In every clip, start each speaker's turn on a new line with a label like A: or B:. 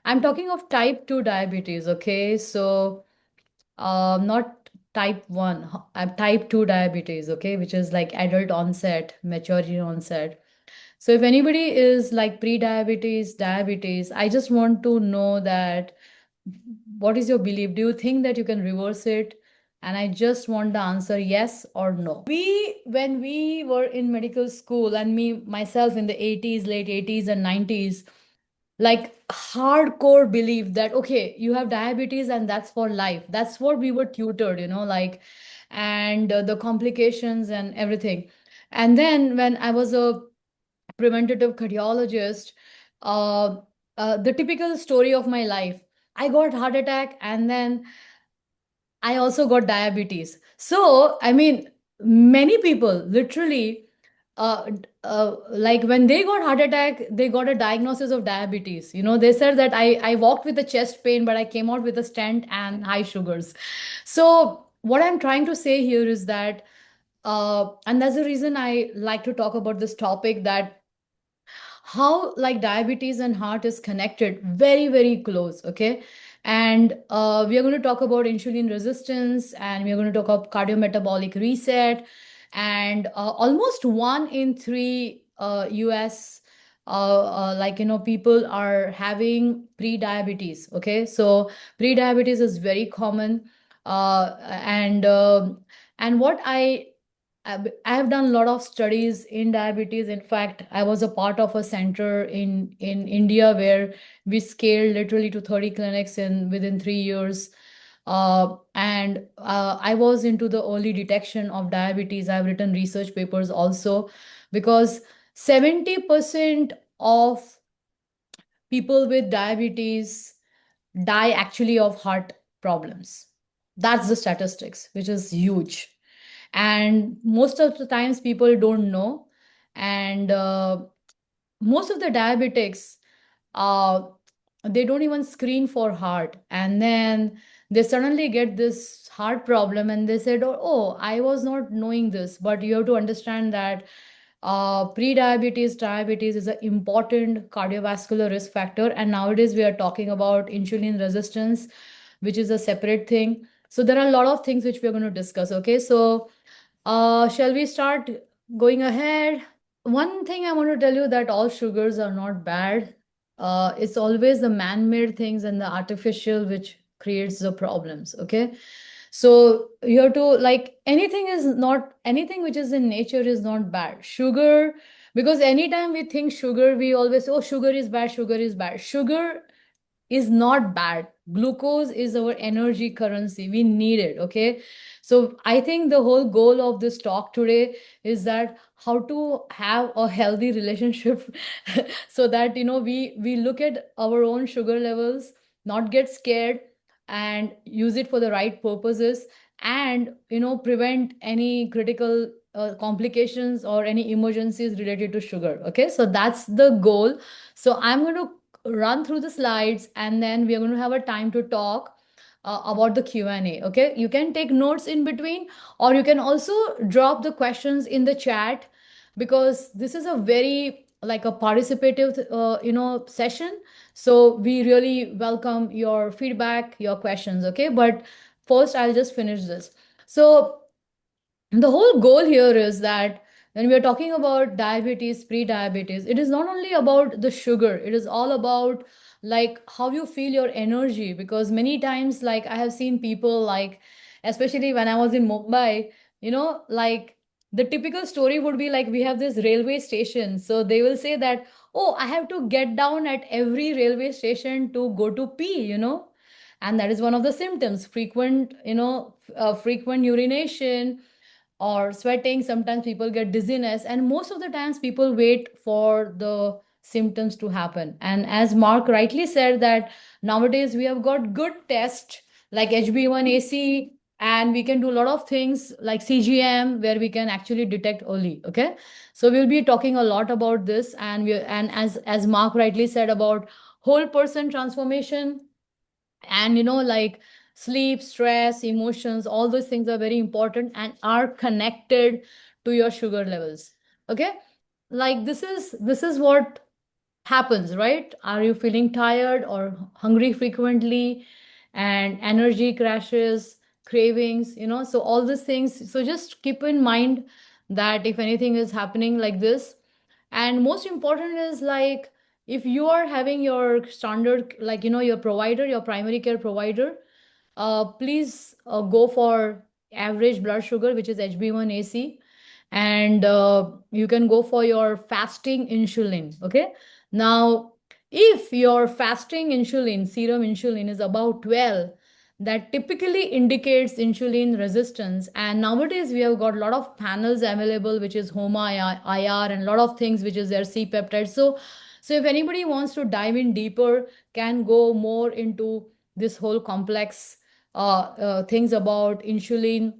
A: I'm talking of type 2 diabetes, okay? So, not type 1, type 2 diabetes, okay, which is like adult onset, maturity onset. So, if anybody is like pre-diabetes, diabetes, I just want to know that what is your belief? Do you think that you can reverse it? And I just want the answer yes or no. When we were in medical school, and myself in the 80s, late 80s and 90s, like hardcore belief that okay, you have diabetes and that's for life. That's what we were tutored, like, and the complications and everything. And then when I was a preventative cardiologist, uh, the typical story of my life, I got heart attack and then I also got diabetes. So, I mean, many people literally, like when they got heart attack, they got a diagnosis of diabetes. They said that I walked with a chest pain, but I came out with a stent and high sugars. So, what I'm trying to say here is that, and that's the reason I like to talk about this topic, that how like diabetes and heart is connected very very close, okay. And we are going to talk about insulin resistance, and we are going to talk about cardiometabolic reset. And almost 1 in 3 us people are having pre-diabetes, okay. So pre-diabetes is very common. And what I have done a lot of studies in diabetes. In fact, I was a part of a center in India where we scaled literally to 30 clinics in within 3 years. And I was into the early detection of diabetes. I've written research papers also, because 70% of people with diabetes die actually of heart problems. That's the statistics, which is huge. And most of the times people don't know. And most of the diabetics, uh, they don't even screen for heart, and then they suddenly get this heart problem and they said, oh, I was not knowing this. But you have to understand that pre-diabetes diabetes is an important cardiovascular risk factor, and nowadays we are talking about insulin resistance, which is a separate thing. So there are a lot of things which we are going to discuss, okay. So shall we start going ahead? One thing I want to tell you, that all sugars are not bad. It's always the man-made things and the artificial which creates the problems. Okay, so you have to, like, anything which is in nature is not bad. Sugar, because anytime we think sugar, we always say, oh, sugar is bad, sugar is bad. Sugar is not bad. Glucose is our energy currency. We need it. Okay. So I think the whole goal of this talk today is that how to have a healthy relationship so that we look at our own sugar levels, not get scared, and use it for the right purposes, and prevent any critical complications or any emergencies related to sugar. Okay, so that's the goal. So I'm going to run through the slides, and then we are going to have a time to talk about the Q&A. Okay, you can take notes in between, or you can also drop the questions in the chat, because this is a very like a participative session. So we really welcome your feedback, your questions. Okay, but first I'll just finish this. So the whole goal here is that when we are talking about diabetes, pre-diabetes, it is not only about the sugar, it is all about like how you feel your energy. Because many times, like, I have seen people, like, especially when I was in Mumbai, like, the typical story would be like, we have this railway station, so they will say that, oh, I have to get down at every railway station to go to pee, and that is one of the symptoms. Frequent urination or sweating. Sometimes people get dizziness, and most of the times people wait for the symptoms to happen. And as Mark rightly said, that nowadays we have got good tests like HB1AC, and we can do a lot of things like CGM, where we can actually detect early. Okay, so we'll be talking a lot about this, and as Mark rightly said about whole person transformation. And like, sleep, stress, emotions, all those things are very important and are connected to your sugar levels. Okay, like, this is what happens, right? Are you feeling tired or hungry frequently, and energy crashes, cravings, so all these things. So just keep in mind that if anything is happening like this. And most important is like, if you are having your standard, like, your provider, your primary care provider, please go for average blood sugar, which is HB1AC, and you can go for your fasting insulin. Okay. Now, if your fasting insulin, serum insulin, is about 12, that typically indicates insulin resistance. And nowadays, we have got a lot of panels available, which is HOMA, IR, and a lot of things, which is their C peptide. So if anybody wants to dive in deeper, can go more into this whole complex things about insulin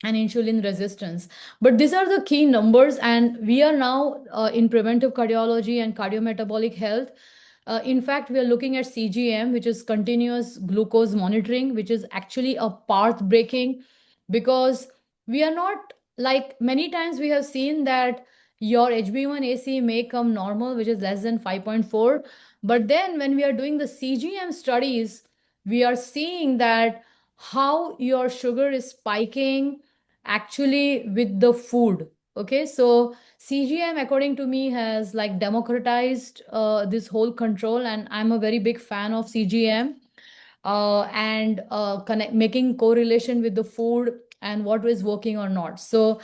A: and insulin resistance. But these are the key numbers, and we are now in preventive cardiology and cardiometabolic health. In fact, we are looking at CGM, which is continuous glucose monitoring, which is actually a path breaking, because we are not, like, many times we have seen that your HB1AC may come normal, which is less than 5.4. But then when we are doing the CGM studies, we are seeing that how your sugar is spiking actually with the food. Okay, so CGM, according to me, has like democratized this whole control, and I'm a very big fan of CGM, and making correlation with the food and what is working or not. So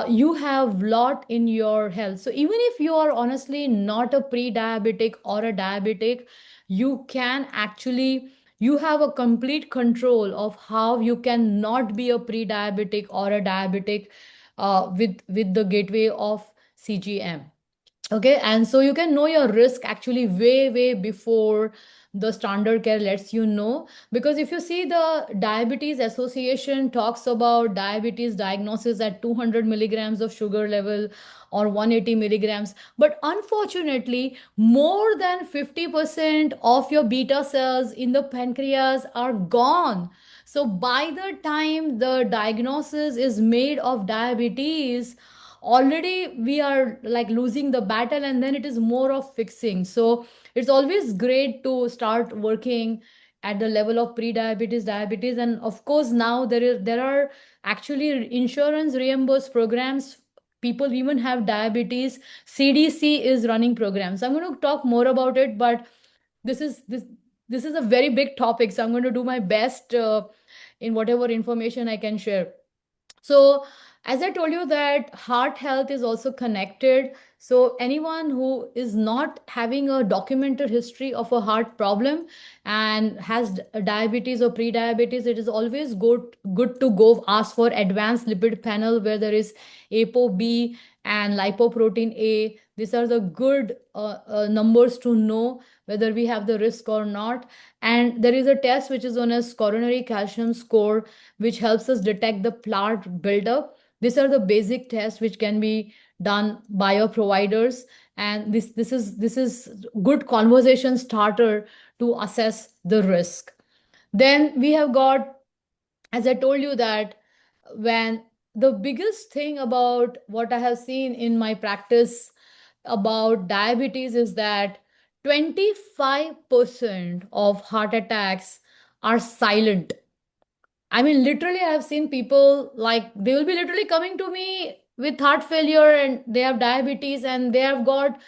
A: you have lot in your health. So even if you are honestly not a pre-diabetic or a diabetic, you can actually, you have a complete control of how you can not be a pre-diabetic or a diabetic with the gateway of CGM. Okay, and so you can know your risk actually way before the standard care lets you know. Because if you see, the diabetes association talks about diabetes diagnosis at 200 milligrams of sugar level or 180 milligrams, but unfortunately more than 50% of your beta cells in the pancreas are gone. So by the time the diagnosis is made of diabetes, already we are like losing the battle, and then it is more of fixing. So it's always great to start working at the level of pre-diabetes, diabetes. And of course now there are actually insurance reimbursed programs. People even have diabetes, CDC is running programs. I'm going to talk more about it, but this is a very big topic, so I'm going to do my best in whatever information I can share. So, as I told you, that heart health is also connected. So, anyone who is not having a documented history of a heart problem and has diabetes or pre-diabetes, it is always good to go ask for advanced lipid panel, where there is ApoB and lipoprotein A. These are the good numbers to know whether we have the risk or not. And there is a test which is known as coronary calcium score, which helps us detect the plaque buildup. These are the basic tests which can be done by your providers, and this is good conversation starter to assess the risk. Then we have got, as I told you, that when the biggest thing about what I have seen in my practice about diabetes is that 25% of heart attacks are silent. I mean, literally, I have seen people like they will be literally coming to me with heart failure and they have diabetes and they have got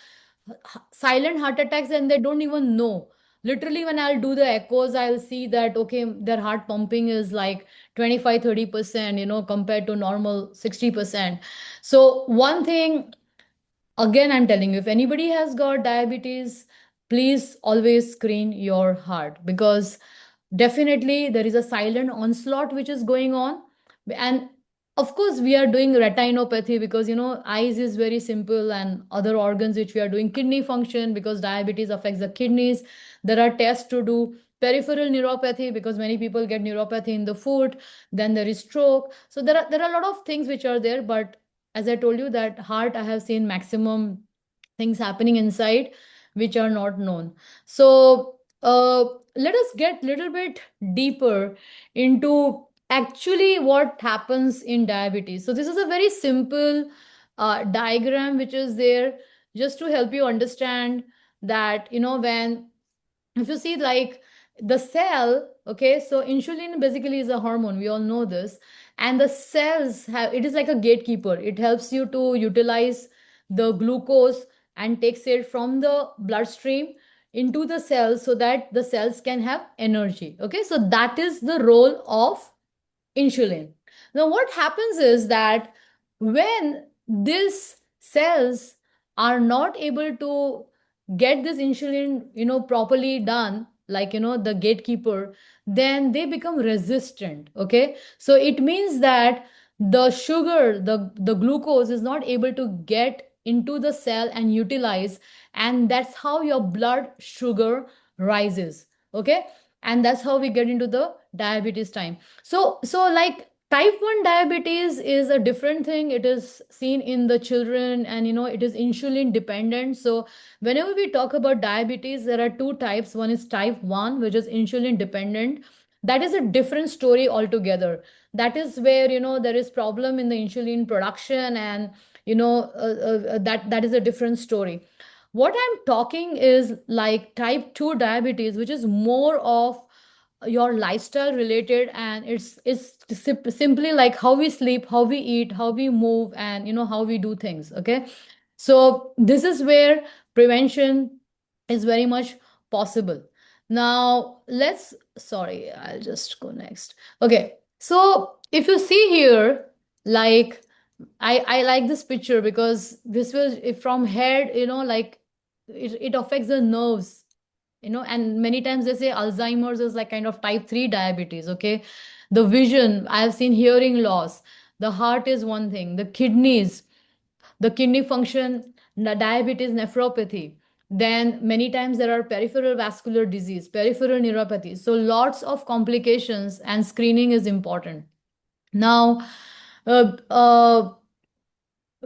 A: silent heart attacks and they don't even know. Literally, when I'll do the echoes, I'll see that, okay, their heart pumping is like 25-30%, compared to normal 60%. So, one thing, again, I'm telling you, if anybody has got diabetes, please always screen your heart, because definitely there is a silent onslaught which is going on. And of course we are doing retinopathy, because eyes is very simple, and other organs which we are doing kidney function, because diabetes affects the kidneys. There are tests to do peripheral neuropathy, because many people get neuropathy in the foot. Then there is stroke. So there are a lot of things which are there. But as I told you, that heart, I have seen maximum things happening inside which are not known. So let us get little bit deeper into actually what happens in diabetes. So this is a very simple diagram which is there just to help you understand that, when, if you see, like, the cell, okay, so insulin basically is a hormone, we all know this. And the cells have, it is like a gatekeeper, it helps you to utilize the glucose and takes it from the bloodstream into the cells so that the cells can have energy. Okay, so that is the role of insulin. Now, what happens is that when these cells are not able to get this insulin, properly done, like, the gatekeeper, then they become resistant. Okay, so it means that the sugar, the glucose is not able to get into the cell and utilize, and that's how your blood sugar rises. Okay, and that's how we get into the diabetes time. So like, type 1 diabetes is a different thing. It is seen in the children, and it is insulin dependent. So whenever we talk about diabetes, there are two types. One is type 1, which is insulin dependent. That is a different story altogether. That is where, there is problem in the insulin production, and that is a different story. What I'm talking is like type 2 diabetes, which is more of your lifestyle related, and it's simply like how we sleep, how we eat, how we move, and how we do things. Okay, so this is where prevention is very much possible. Now let's, sorry, I'll just go next. Okay, so if you see here, like, I like this picture because this was from head, like, it affects the nerves, and many times they say Alzheimer's is like kind of type 3 diabetes. Okay, the vision, I have seen hearing loss, the heart is one thing, the kidneys, the kidney function, the diabetes, nephropathy. Then many times there are peripheral vascular disease, peripheral neuropathy. So lots of complications, and screening is important. Now, uh, uh,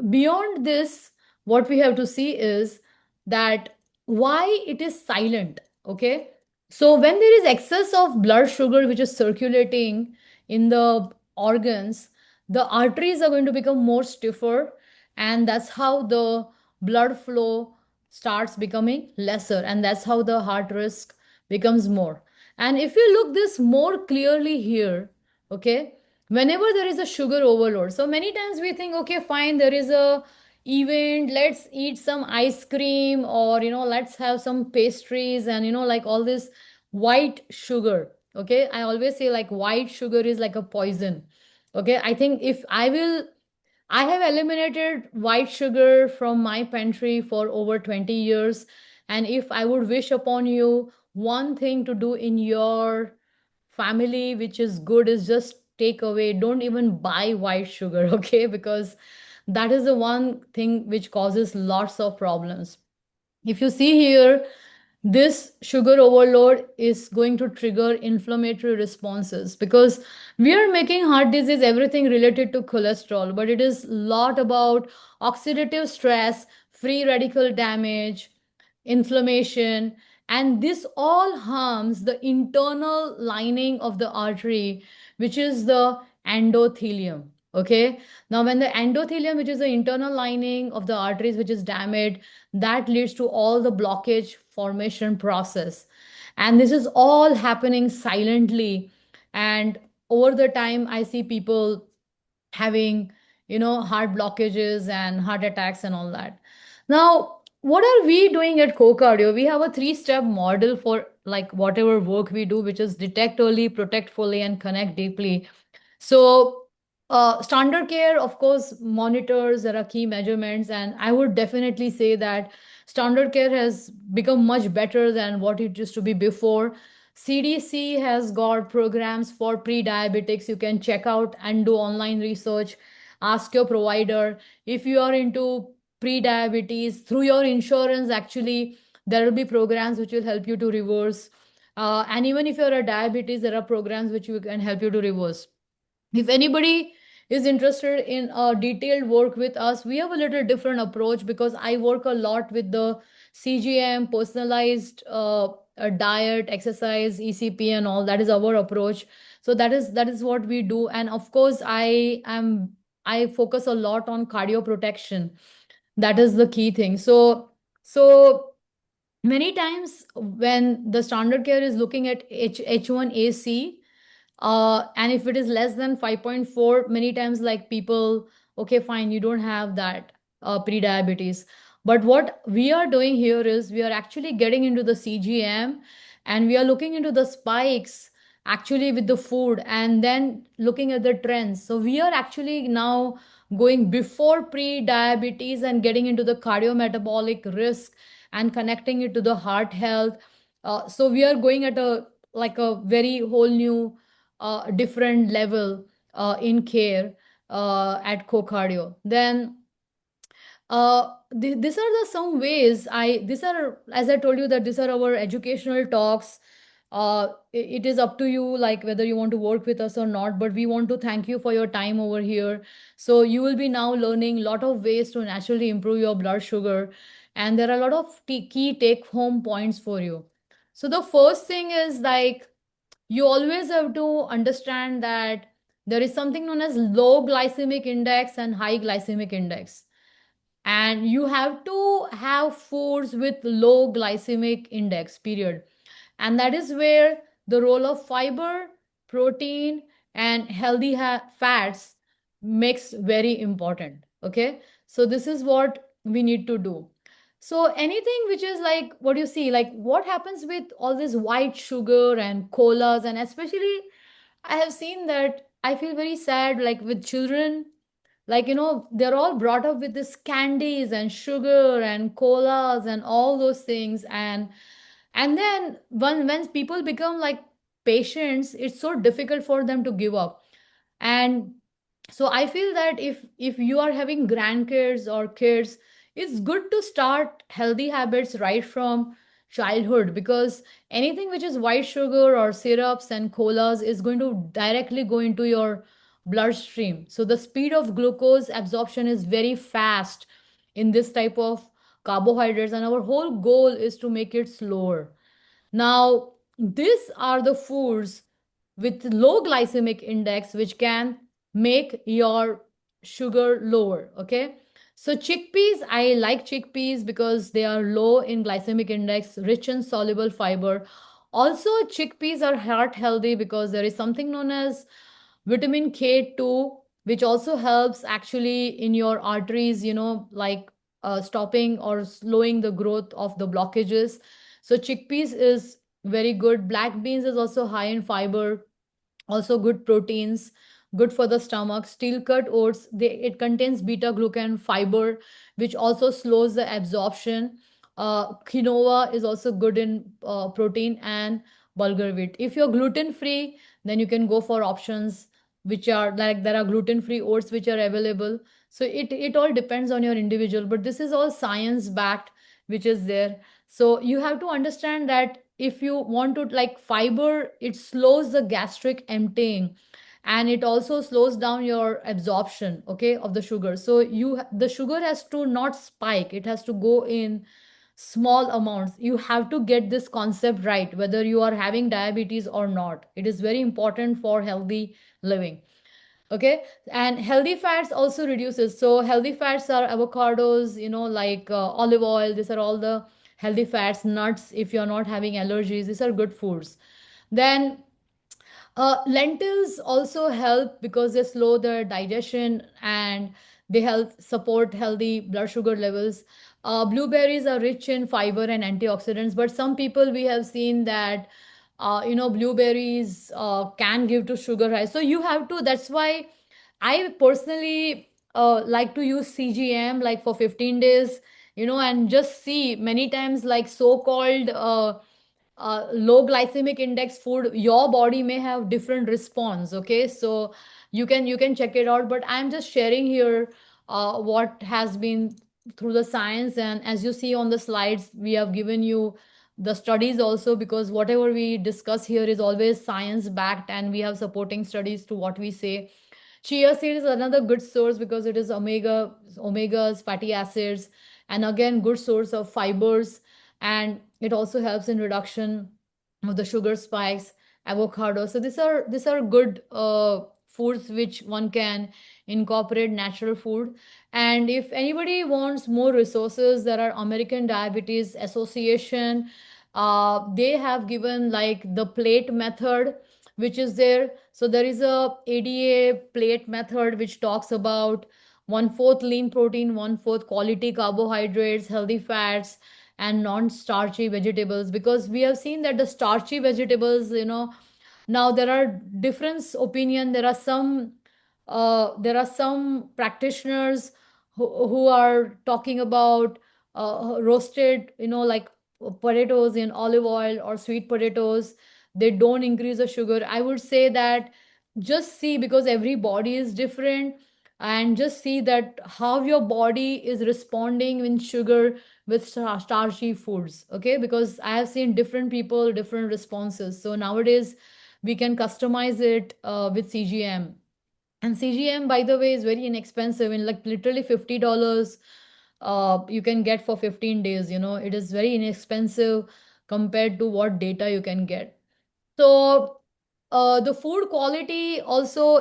A: beyond this, what we have to see is that why it is silent. Okay, so when there is excess of blood sugar which is circulating in the organs, the arteries are going to become more stiffer, and that's how the blood flow starts becoming lesser, and that's how the heart risk becomes more. And if you look this more clearly here, okay, whenever there is a sugar overload, so many times we think, okay, fine, there is a event, let's eat some ice cream, or let's have some pastries, and like all this white sugar. Okay, I always say like white sugar is like a poison. Okay, I think if I have eliminated white sugar from my pantry for over 20 years. And if I would wish upon you one thing to do in your family, which is good, is just take away, don't even buy white sugar, okay? Because that is the one thing which causes lots of problems. If you see here, this sugar overload is going to trigger inflammatory responses, because we are making heart disease everything related to cholesterol, but it is a lot about oxidative stress, free radical damage, inflammation, and this all harms the internal lining of the artery, which is the endothelium. Okay, now when the endothelium, which is the internal lining of the arteries, which is damaged, that leads to all the blockage formation process, and this is all happening silently. And over the time, I see people having, heart blockages and heart attacks and all that. Now, what are we doing at CoCardio? We have a 3-step model for like whatever work we do, which is detect early, protect fully, and connect deeply. So, standard care, of course, monitors, there are key measurements, and I would definitely say that standard care has become much better than what it used to be before. CDC has got programs for pre-diabetics. You can check out and do online research. Ask your provider if you are into pre-diabetes through your insurance. Actually, there will be programs which will help you to reverse. And even if you're a diabetes, there are programs which you can help you to reverse. If anybody is interested in a detailed work with us, we have a little different approach, because I work a lot with the CGM, personalized diet, exercise, ECP, and all. That is our approach. So that is what we do. And of course, I focus a lot on cardio protection. That is the key thing. So many times when the standard care is looking at H1AC, and if it is less than 5.4, many times like people, okay, fine, you don't have that pre-diabetes. But what we are doing here is we are actually getting into the CGM, and we are looking into the spikes actually with the food, and then looking at the trends. So we are actually now going before pre-diabetes and getting into the cardiometabolic risk and connecting it to the heart health. So we are going at a like a very whole new different level in care at CoCardio. Then these are the some ways these are, as I told you, that these are our educational talks. It is up to you, like whether you want to work with us or not, but we want to thank you for your time over here. So you will be now learning a lot of ways to naturally improve your blood sugar, and there are a lot of key take home points for you. So the first thing is like, you always have to understand that there is something known as low glycemic index and high glycemic index, and you have to have foods with low glycemic index, period. And that is where the role of fiber, protein, and healthy fats makes very important. Okay, so this is what we need to do. So anything which is like what you see, like what happens with all this white sugar and colas, and especially I have seen that, I feel very sad, like with children, like they're all brought up with this candies and sugar and colas and all those things, and then when people become like patients, it's so difficult for them to give up. And so I feel that if you are having grandkids or kids, it's good to start healthy habits right from childhood, because anything which is white sugar or syrups and colas is going to directly go into your bloodstream. So the speed of glucose absorption is very fast in this type of carbohydrates, and our whole goal is to make it slower. Now, these are the foods with low glycemic index which can make your sugar lower. Okay. So, chickpeas, I like chickpeas because they are low in glycemic index, rich in soluble fiber. Also, chickpeas are heart healthy because there is something known as vitamin K2, which also helps actually in your arteries, like stopping or slowing the growth of the blockages. So chickpeas is very good. Black beans is also high in fiber, also good proteins, good for the stomach. Steel cut oats, it contains beta glucan fiber, which also slows the absorption. Quinoa is also good in protein, and bulgur wheat. If you're gluten free, then you can go for options which are like, there are gluten free oats which are available. So it all depends on your individual, but this is all science backed, which is there. So you have to understand that if you want to, like fiber, it slows the gastric emptying, and it also slows down your absorption, okay, of the sugar. So the sugar has to not spike, it has to go in small amounts. You have to get this concept right, whether you are having diabetes or not. It is very important for healthy living. Okay. And healthy fats also reduces. So healthy fats are avocados, like olive oil. These are all the healthy fats. Nuts, if you're not having allergies, these are good foods. Then lentils also help because they slow the digestion, and they help support healthy blood sugar levels. Blueberries are rich in fiber and antioxidants, but some people, we have seen that blueberries can give to sugar high. So you have to. That's why I personally like to use CGM like for 15 days, and just see many times like so-called low glycemic index food, your body may have different response. Okay, so you can check it out, but I'm just sharing here what has been through the science. And as you see on the slides, we have given you the studies also, because whatever we discuss here is always science backed, and we have supporting studies to what we say. Chia seed is another good source because it is omegas, fatty acids, and again good source of fibers, and it also helps in reduction of the sugar spikes. Avocado. So these are good foods which one can incorporate natural food. And if anybody wants more resources, there are American Diabetes Association. They have given like the plate method, which is there. So there is a ADA plate method which talks about one-fourth lean protein, one-fourth quality carbohydrates, healthy fats, and non-starchy vegetables. Because we have seen that the starchy vegetables, now there are different opinion. There are some practitioners who are talking about roasted, like potatoes in olive oil or sweet potatoes. They don't increase the sugar. I would say that just see, because every body is different, and just see that how your body is responding in sugar with starchy foods. Okay, because I have seen different people, different responses. So nowadays we can customize it with CGM. And CGM, by the way, is very inexpensive. In like literally $50, you can get for 15 days. It is very inexpensive compared to what data you can get. So the food quality also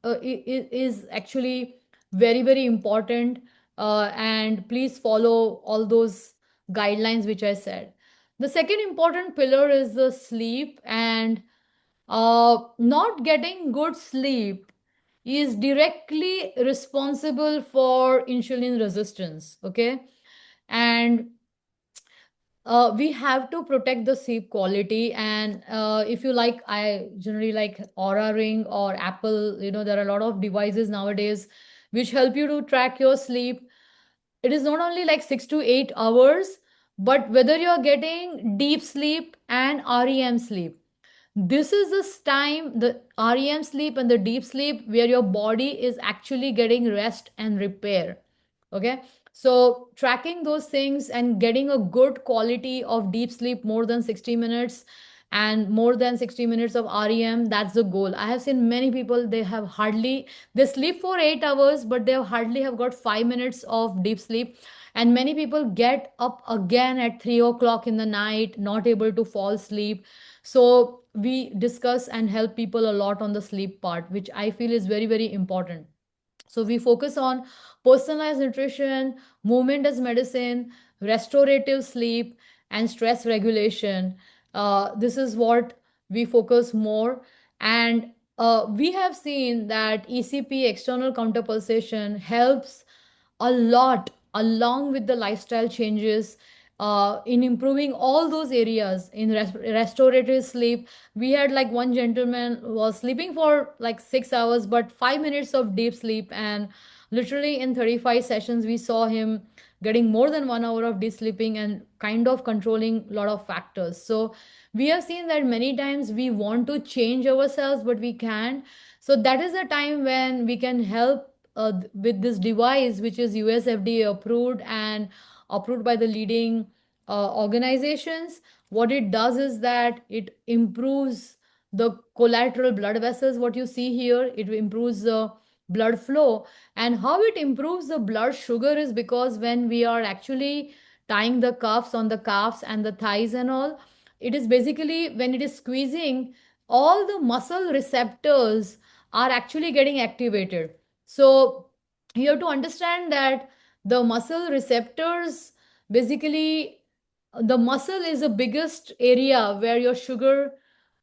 A: is actually very, very important. And please follow all those guidelines which I said. The second important pillar is the sleep. And not getting good sleep is directly responsible for insulin resistance. Okay. And we have to protect the sleep quality. And if you like, I generally like Aura Ring or Apple. There are a lot of devices nowadays which help you to track your sleep. It is not only like 6 to 8 hours, but whether you're getting deep sleep and REM sleep. This is this time, the REM sleep and the deep sleep, where your body is actually getting rest and repair. Okay. So tracking those things and getting a good quality of deep sleep, more than 60 minutes and more than 60 minutes of REM, that's the goal. I have seen many people, they sleep for 8 hours, but they hardly have got 5 minutes of deep sleep. And many people get up again at 3 o'clock in the night, not able to fall asleep. So we discuss and help people a lot on the sleep part, which I feel is very, very important. So we focus on personalized nutrition, movement as medicine, restorative sleep, and stress regulation. This is what we focus more. And we have seen that ECP, external counterpulsation, helps a lot along with the lifestyle changes in improving all those areas in restorative sleep. We had like one gentleman was sleeping for like 6 hours, but 5 minutes of deep sleep, and literally in 35 sessions we saw him getting more than 1 hour of deep sleeping and kind of controlling a lot of factors. So we have seen that many times we want to change ourselves but we can't. So that is the time when we can help with this device, which is US FDA approved and approved by the leading organizations. What it does is that it improves the collateral blood vessels, what you see here. It improves the blood flow. And how it improves the blood sugar is because when we are actually tying the cuffs on the calves and the thighs and all, it is basically when it is squeezing, all the muscle receptors are actually getting activated. So you have to understand that the muscle receptors, basically the muscle is the biggest area where your sugar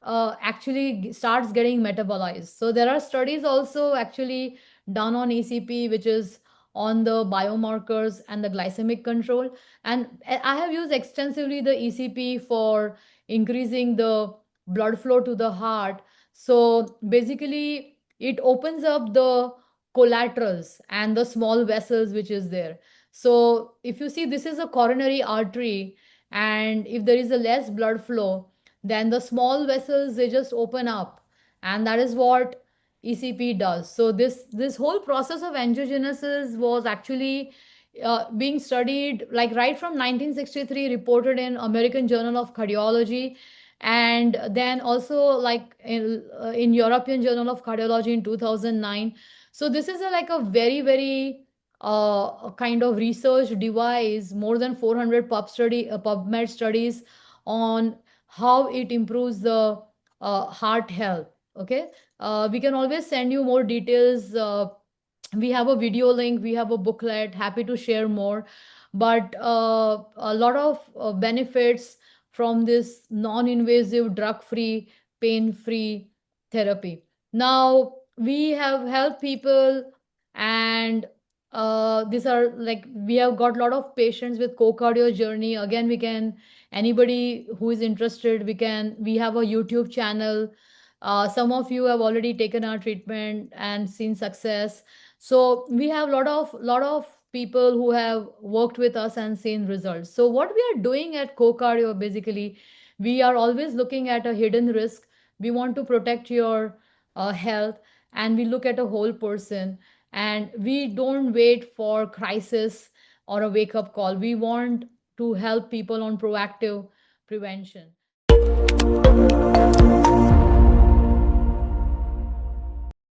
A: actually starts getting metabolized. So there are studies also actually done on ECP, which is on the biomarkers and the glycemic control. And I have used extensively the ECP for increasing the blood flow to the heart. So basically it opens up the collaterals and the small vessels which is there. So if you see, this is a coronary artery, and if there is a less blood flow, then the small vessels, they just open up, and that is what ECP does. So this whole process of angiogenesis was actually being studied like right from 1963, reported in American Journal of Cardiology, and then also like in European Journal of Cardiology in 2009. So this is like a very, very a kind of research device, more than 400 PubMed studies on how it improves the heart health. Okay. We can always send you more details. We have a video link, we have a booklet, happy to share more. But a lot of benefits from this non-invasive, drug-free, pain-free therapy. Now we have helped people, and these are like, we have got a lot of patients with co-cardio journey. Again, we can, anybody who is interested, we have a YouTube channel. Some of you have already taken our treatment and seen success. So we have lot of people who have worked with us and seen results. So what we are doing at co-cardio, basically, we are always looking at a hidden risk. We want to protect your health, and we look at a whole person, and we don't wait for crisis or a wake up call. We want to help people on proactive prevention.